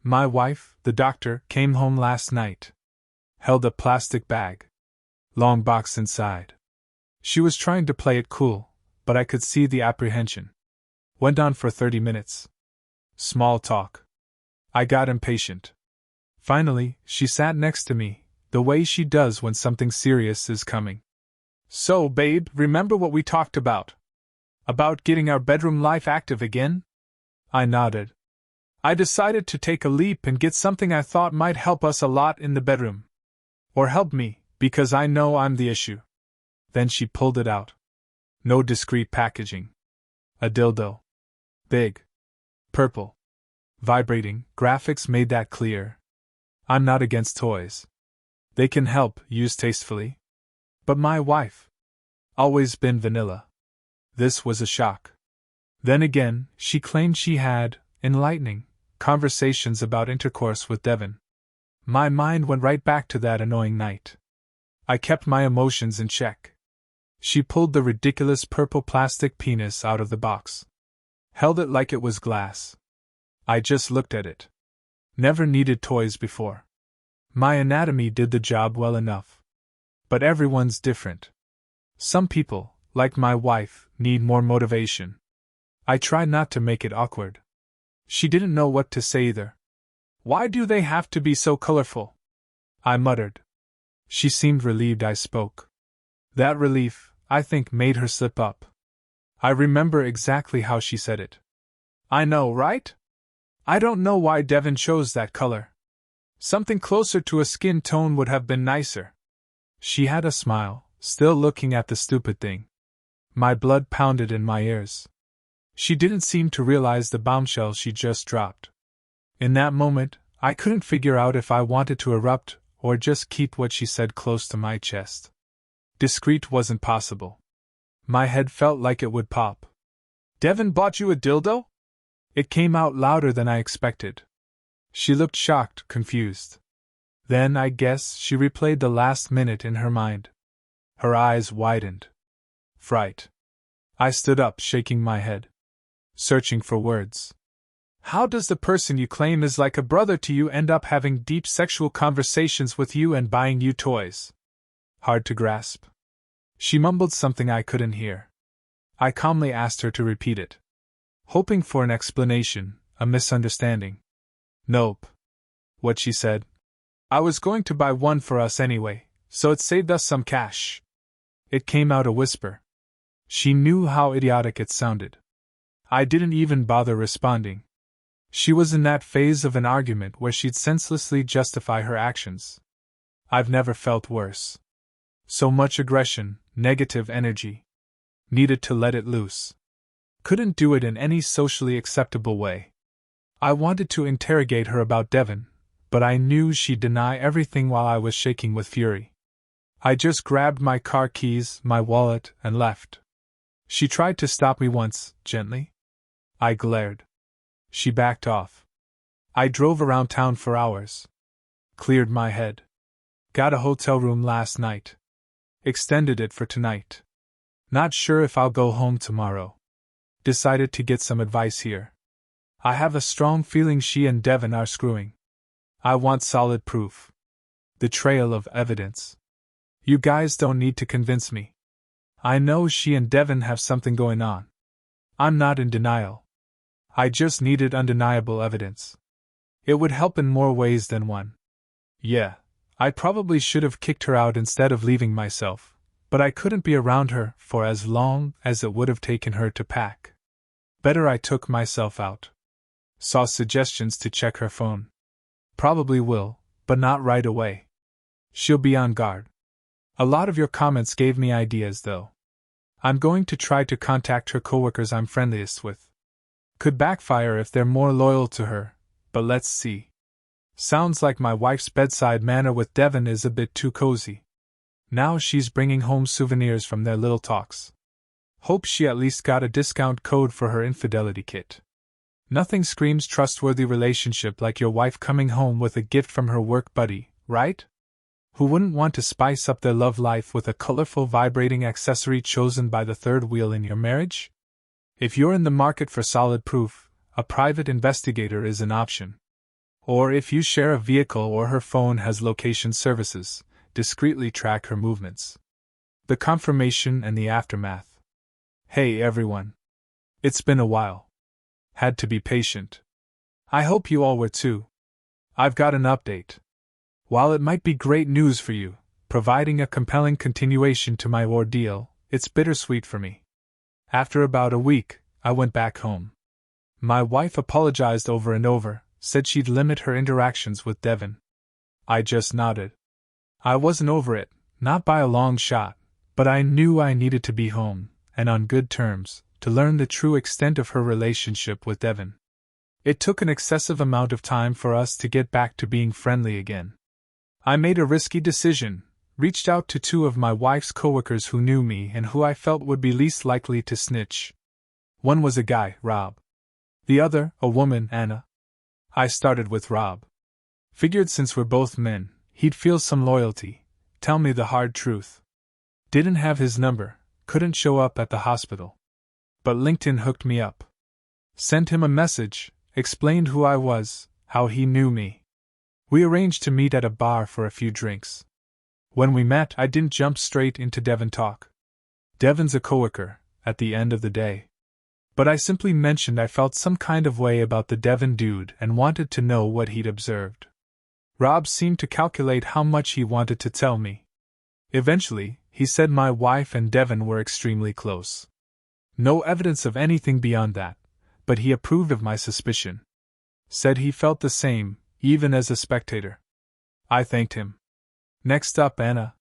My wife, the doctor, came home last night. Held a plastic bag. Long box inside. She was trying to play it cool, but I could see the apprehension. Went on for 30 minutes. Small talk. I got impatient. Finally, she sat next to me, the way she does when something serious is coming. So, babe, remember what we talked about? About getting our bedroom life active again? I nodded. I decided to take a leap and get something I thought might help us a lot in the bedroom. Or help me, because I know I'm the issue. Then she pulled it out. No discreet packaging. A dildo. Big. Purple. Vibrating, graphics made that clear. I'm not against toys. They can help, used tastefully. But my wife. Always been vanilla. This was a shock. Then again, she claimed she had, enlightening, conversations about intercourse with Devon. My mind went right back to that annoying night. I kept my emotions in check. She pulled the ridiculous purple plastic penis out of the box. Held it like it was glass. I just looked at it. Never needed toys before. My anatomy did the job well enough. But everyone's different. Some people, like my wife, need more motivation. I tried not to make it awkward. She didn't know what to say either. Why do they have to be so colorful? I muttered. She seemed relieved I spoke. That relief, I think, made her slip up. I remember exactly how she said it. I know, right? I don't know why Devon chose that color. Something closer to a skin tone would have been nicer. She had a smile, still looking at the stupid thing. My blood pounded in my ears. She didn't seem to realize the bombshell she just dropped. In that moment, I couldn't figure out if I wanted to erupt or just keep what she said close to my chest. Discreet wasn't possible. My head felt like it would pop. Devon bought you a dildo? It came out louder than I expected. She looked shocked, confused. Then, I guess, she replayed the last minute in her mind. Her eyes widened. Fright. I stood up, shaking my head. Searching for words. How does the person you claim is like a brother to you end up having deep sexual conversations with you and buying you toys? Hard to grasp. She mumbled something I couldn't hear. I calmly asked her to repeat it. Hoping for an explanation, a misunderstanding. Nope. What she said. I was going to buy one for us anyway, so it saved us some cash. It came out a whisper. She knew how idiotic it sounded. I didn't even bother responding. She was in that phase of an argument where she'd senselessly justify her actions. I've never felt worse. So much aggression, negative energy. Needed to let it loose. Couldn't do it in any socially acceptable way. I wanted to interrogate her about Devon, but I knew she'd deny everything while I was shaking with fury. I just grabbed my car keys, my wallet, and left. She tried to stop me once, gently. I glared. She backed off. I drove around town for hours. Cleared my head. Got a hotel room last night. Extended it for tonight. Not sure if I'll go home tomorrow. Decided to get some advice here. I have a strong feeling she and Devon are screwing. I want solid proof. The trail of evidence. You guys don't need to convince me. I know she and Devon have something going on. I'm not in denial. I just needed undeniable evidence. It would help in more ways than one. Yeah, I probably should have kicked her out instead of leaving myself, but I couldn't be around her for as long as it would have taken her to pack. Better I took myself out. Saw suggestions to check her phone. Probably will, but not right away. She'll be on guard. A lot of your comments gave me ideas, though. I'm going to try to contact her coworkers I'm friendliest with. Could backfire if they're more loyal to her, but let's see. Sounds like my wife's bedside manner with Devon is a bit too cozy. Now she's bringing home souvenirs from their little talks. Hope she at least got a discount code for her infidelity kit. Nothing screams trustworthy relationship like your wife coming home with a gift from her work buddy, right? Who wouldn't want to spice up their love life with a colorful vibrating accessory chosen by the third wheel in your marriage? If you're in the market for solid proof, a private investigator is an option. Or if you share a vehicle or her phone has location services, discreetly track her movements. The confirmation and the aftermath. Hey everyone. It's been a while. Had to be patient. I hope you all were too. I've got an update. While it might be great news for you, providing a compelling continuation to my ordeal, it's bittersweet for me. After about a week, I went back home. My wife apologized over and over, said she'd limit her interactions with Devin. I just nodded. I wasn't over it, not by a long shot, but I knew I needed to be home, and on good terms, to learn the true extent of her relationship with Devin. It took an excessive amount of time for us to get back to being friendly again. I made a risky decision, reached out to two of my wife's coworkers who knew me and who I felt would be least likely to snitch. One was a guy, Rob. The other, a woman, Anna. I started with Rob. Figured since we're both men, he'd feel some loyalty, tell me the hard truth. Didn't have his number, couldn't show up at the hospital. But LinkedIn hooked me up. Sent him a message, explained who I was, how he knew me. We arranged to meet at a bar for a few drinks. When we met, I didn't jump straight into Devin talk. Devin's a coworker, at the end of the day. But I simply mentioned I felt some kind of way about the Devin dude and wanted to know what he'd observed. Rob seemed to calculate how much he wanted to tell me. Eventually, he said my wife and Devin were extremely close. No evidence of anything beyond that, but he approved of my suspicion. Said he felt the same, even as a spectator. I thanked him. Next up, Anna.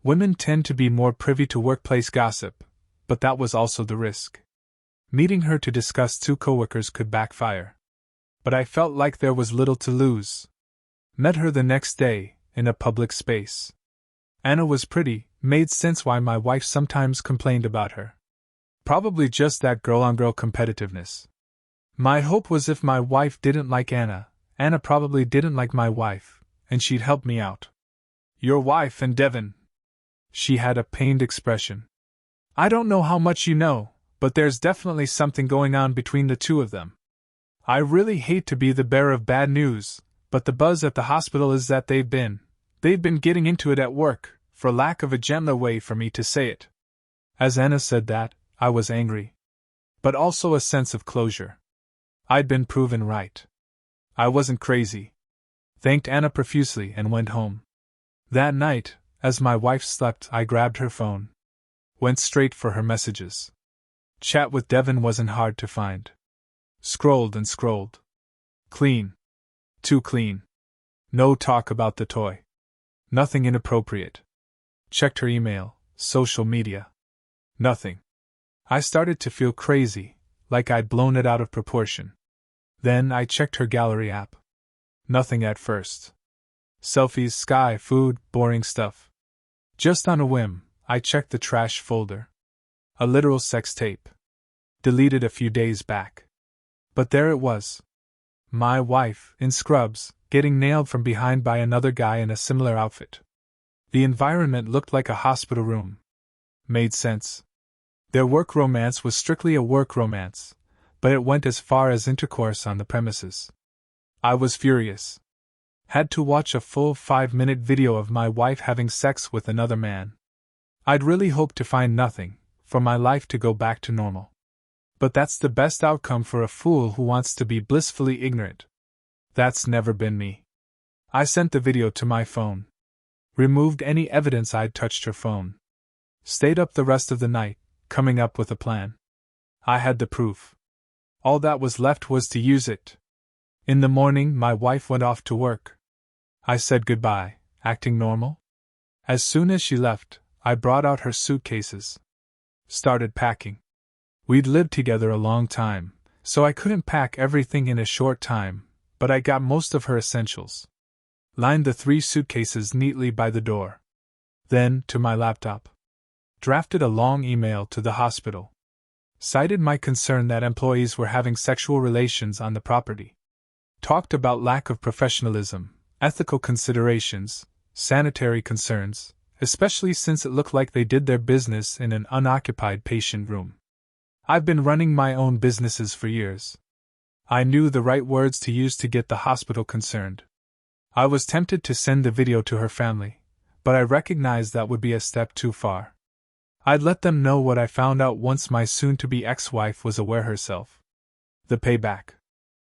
Women tend to be more privy to workplace gossip, but that was also the risk. Meeting her to discuss two coworkers could backfire. But I felt like there was little to lose. Met her the next day, in a public space. Anna was pretty, made sense why my wife sometimes complained about her. Probably just that girl-on-girl competitiveness. My hope was if my wife didn't like Anna, Anna probably didn't like my wife, and she'd help me out. Your wife and Devin. She had a pained expression. I don't know how much you know, but there's definitely something going on between the two of them. I really hate to be the bearer of bad news, but the buzz at the hospital is that they've been getting into it at work, for lack of a gentler way for me to say it. As Anna said that, I was angry. But also a sense of closure. I'd been proven right. I wasn't crazy. Thanked Anna profusely and went home. That night, as my wife slept, I grabbed her phone. Went straight for her messages. Chat with Devin wasn't hard to find. Scrolled and scrolled. Clean. Too clean. No talk about the toy. Nothing inappropriate. Checked her email, social media. Nothing. I started to feel crazy, like I'd blown it out of proportion. Then I checked her gallery app. Nothing at first. Selfies, sky, food, boring stuff. Just on a whim, I checked the trash folder. A literal sex tape. Deleted a few days back. But there it was. My wife, in scrubs, getting nailed from behind by another guy in a similar outfit. The environment looked like a hospital room. Made sense. Their work romance was strictly a work romance, but it went as far as intercourse on the premises. I was furious. Had to watch a full 5-minute video of my wife having sex with another man. I'd really hoped to find nothing, for my life to go back to normal. But that's the best outcome for a fool who wants to be blissfully ignorant. That's never been me. I sent the video to my phone. Removed any evidence I'd touched her phone. Stayed up the rest of the night, coming up with a plan. I had the proof. All that was left was to use it. In the morning, my wife went off to work. I said goodbye, acting normal. As soon as she left, I brought out her suitcases. Started packing. We'd lived together a long time, so I couldn't pack everything in a short time, but I got most of her essentials. Lined the 3 suitcases neatly by the door. Then, to my laptop. Drafted a long email to the hospital. Cited my concern that employees were having sexual relations on the property. Talked about lack of professionalism, ethical considerations, sanitary concerns, especially since it looked like they did their business in an unoccupied patient room. I've been running my own businesses for years. I knew the right words to use to get the hospital concerned. I was tempted to send the video to her family, but I recognized that would be a step too far. I'd let them know what I found out once my soon-to-be ex-wife was aware herself. The payback.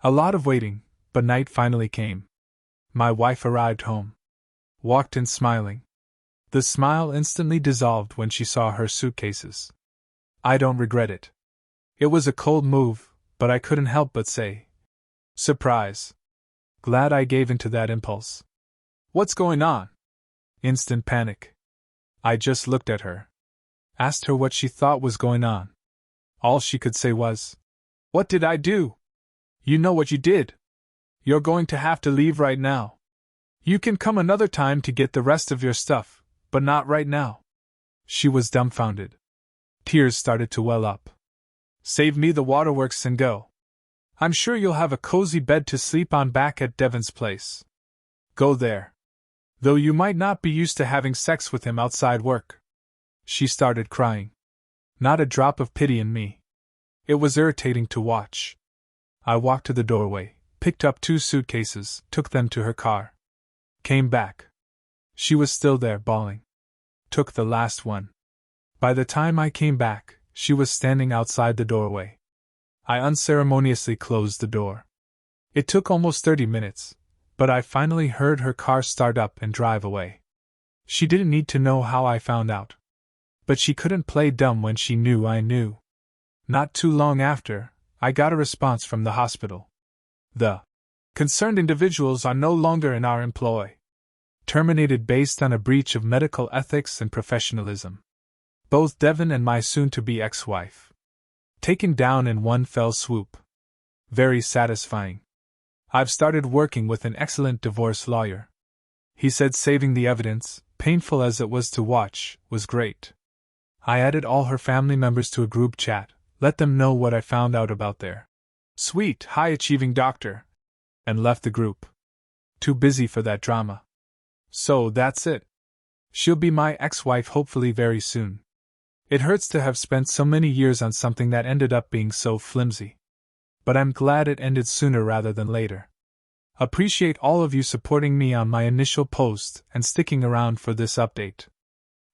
A lot of waiting, but night finally came. My wife arrived home. Walked in smiling. The smile instantly dissolved when she saw her suitcases. I don't regret it. It was a cold move, but I couldn't help but say, surprise. Glad I gave in to that impulse. What's going on? Instant panic. I just looked at her. Asked her what she thought was going on. All she could say was, what did I do? You know what you did. You're going to have to leave right now. You can come another time to get the rest of your stuff, but not right now. She was dumbfounded. Tears started to well up. Save me the waterworks and go. I'm sure you'll have a cozy bed to sleep on back at Devon's place. Go there. Though you might not be used to having sex with him outside work. She started crying. Not a drop of pity in me. It was irritating to watch. I walked to the doorway, picked up 2 suitcases, took them to her car. Came back. She was still there, bawling. Took the last one. By the time I came back, she was standing outside the doorway. I unceremoniously closed the door. It took almost 30 minutes, but I finally heard her car start up and drive away. She didn't need to know how I found out. But she couldn't play dumb when she knew I knew. Not too long after, I got a response from the hospital. The concerned individuals are no longer in our employ. Terminated based on a breach of medical ethics and professionalism. Both Devon and my soon-to-be ex-wife. Taken down in one fell swoop. Very satisfying. I've started working with an excellent divorce lawyer. He said saving the evidence, painful as it was to watch, was great. I added all her family members to a group chat, let them know what I found out about their sweet, high-achieving doctor, and left the group. Too busy for that drama. So that's it. She'll be my ex-wife hopefully very soon. It hurts to have spent so many years on something that ended up being so flimsy. But I'm glad it ended sooner rather than later. Appreciate all of you supporting me on my initial post and sticking around for this update.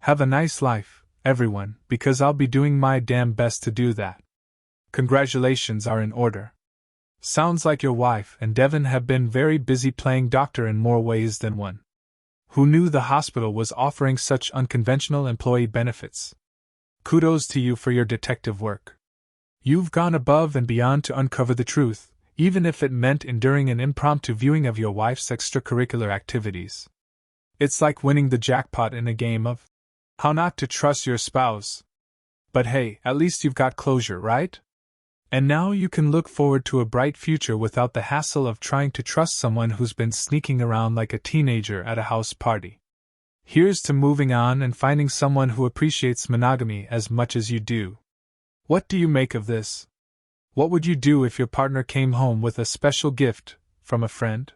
Have a nice life, everyone, because I'll be doing my damn best to do that. Congratulations are in order. Sounds like your wife and Devon have been very busy playing doctor in more ways than one. Who knew the hospital was offering such unconventional employee benefits? Kudos to you for your detective work. You've gone above and beyond to uncover the truth, even if it meant enduring an impromptu viewing of your wife's extracurricular activities. It's like winning the jackpot in a game of how not to trust your spouse. But hey, at least you've got closure, right? And now you can look forward to a bright future without the hassle of trying to trust someone who's been sneaking around like a teenager at a house party. Here's to moving on and finding someone who appreciates monogamy as much as you do. What do you make of this? What would you do if your partner came home with a special gift from a friend?